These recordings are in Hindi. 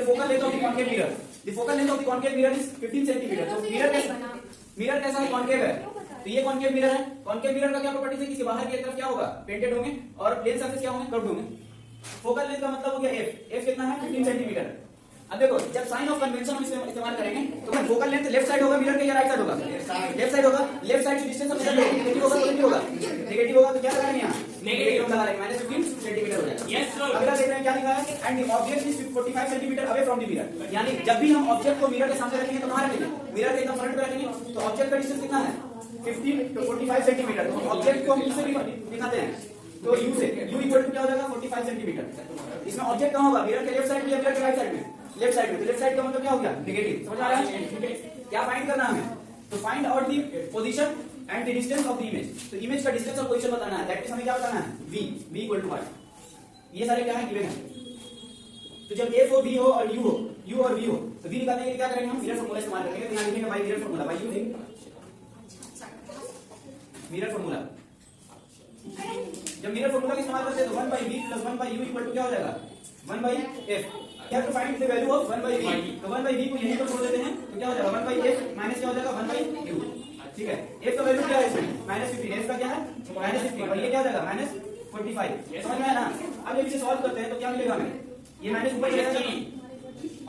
focal length of the concave mirror. The focal length of the concave mirror is 15 centimeter. तो मिरर कैसा है? कॉन्केव है। तो ये कॉन्केव मिरर है। कॉन्केव मिरर का क्या प्रॉपर्टीज है कि बाहर की तरफ क्या होगा? पेंटेड होंगे और प्लेन सरफेस क्या होंगे? कर्व्ड होंगे। फोकल लेंथ का मतलब हो गया एफ। एफ कितना है? 15 सेंटीमीटर। अब देखो जब साइन ऑफ कन्वेंशन हम इस्तेमाल करेंगे तो फोकल लेंथ लेफ्ट साइड होगा मिरर के या राइट साइड होगा? लेफ्ट साइड होगा। लेफ्ट साइड से डिस्टेंस ऑफ मिरर नेगेटिव होगा, पॉजिटिव होगा? नेगेटिव होगा तो क्या लगा लेंगे यहां? नेगेटिव लगा लेंगे, -15 सेंटीमीटर हो जाएगा। Yes sir. अगला देख रहे हैं क्या लिखा है? And the object is 45 centimetre away from the mirror. यानी जब भी हम ऑब्जेक्ट को मिरर के सामने रखेंगे तो कहां रखेंगे? मिरर के एकदम फ्रंट पे रखेंगे। तो ऑब्जेक्ट का डिस्टेंस कितना है? 15 to 45 सेंटीमीटर। तो ऑब्जेक्ट को हम किससे दिखाते हैं? तो यू से। यू इक्वल टू क्या हो जाएगा? 45 सेंटीमीटर। इसमें ऑब्जेक्ट कहां होगा? मिरर के लेफ्ट साइड में या मिरर के राइट साइड में? लेफ्ट साइड में। तो लेफ्ट साइड का मतलब क्या हो गया? नेगेटिव। समझ आ रहा है? क्या फाइंड करना है हमें? तो find out the position and the distance of the image. तो इमेज का डिस्टेंस और पोजीशन बताना है। दैट मींस हमें क्या बताना है? v v equal to r। ये सारे क्या है? गिवन है। तो जब f हो, v हो और u हो, u और v हो, तो v निकालने के लिए क्या करेंगे हम? मिरर फार्मूला इस्तेमाल करेंगे। तो यहां लिखेंगे by mirror formula, by using mirror formula. जब मिरर फार्मूला का इस्तेमाल करते हैं तो 1/v + 1/u इक्वल टू क्या हो जाएगा? 1/f। क्या to find the value of 1/v। तो 1/v को यहीं पर छोड़ देते हैं तो क्या हो जाएगा? 1/f माइनस क्या हो जाएगा? 1/u। ठीक है। f का वैल्यू क्या है इसमें? -15। f का क्या है? -15 और ये क्या हो जाएगा? -45। समझ में आया ना? अब जब इसे सॉल्व करते हैं तो क्या मिलेगा हमें? ये माइनस ऊपर जाएगा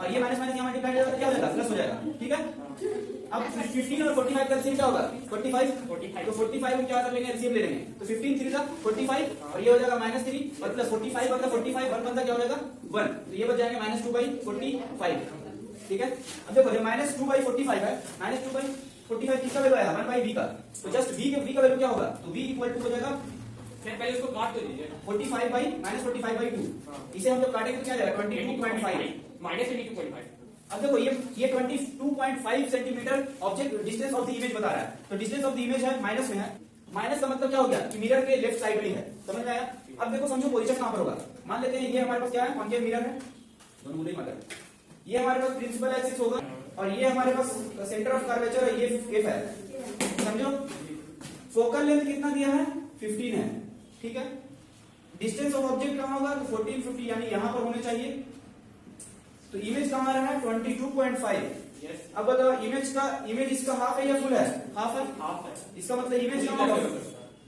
और ये माइनस माइनस यहां मल्टीप्लाई हो जाएगा, क्या हो जाएगा? प्लस हो जाएगा। ठीक है। अब 15 और 45 का एलसीएम क्या होगा? 45। तो 45 में क्या कर लेंगे? एलसीएम ले लेंगे। तो 15 3 जा 45 और ये हो जाएगा -3 और प्लस 45 मतलब 45 1 बनता क्या हो जाएगा? 1। तो ये बच जाएंगे -2/45। ठीक है। अब देखो जब -2/45 है, -2/45 किसका वैल्यू आया? 1/v का। तो जस्ट v का वैल्यू क्या होगा? तो v इक्वल टू हो जाएगा, पहले उसको काट दो दीजिए। 45/-45/2। इसे हम जब काटेंगे तो क्या जाएगा? 22.5 -22.5। अब देखो ये 22.5 centimetre object distance of the image बता रहा है। तो डिस्टेंस ऑफ द इमेज है माइनस में है। माइनस का मतलब क्या हो गया? कि मिरर के लेफ्ट साइड में है। समझ में आया? अब देखो समझो पोजीशन कहां पर होगा। मान लेते हैं ये हमारे पास क्या है? कॉन्केव मिरर है। दोनों मुझे मतलब ये हमारे पास प्रिंसिपल एक्सिस होगा और ये हमारे पास सेंटर ऑफ कर्वेचर है, ये f है। समझो फोकल लेंथ कितना दिया है? 15 है। ठीक है। डिस्टेंस ऑफ ऑब्जेक्ट कहां होगा? तो 14 50 यानी यहां पर होने चाहिए। तो इमेज कहां आ रहा है? 22.5। यस। अब बताओ इमेज इसका हाफ है या फुल है? हाफ है। हाफ है। इसका मतलब इमेज कहां होगा?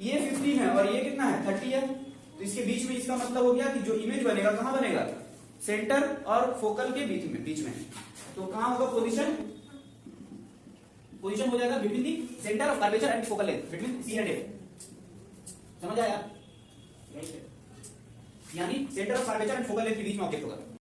ये 15 है और ये कितना है? 30 है। तो इसके बीच में इसका मतलब हो गया कि जो इमेज बनेगा कहां बनेगा? सेंटर और फोकल के बीच में। तो कहां होगा पोजीशन? पोजीशन हो जाएगा between the centre of curvature and focal length, between C and A। समझ आया? यानी centre of curvature and focal length के बीच में ऑब्जेक्ट होगा।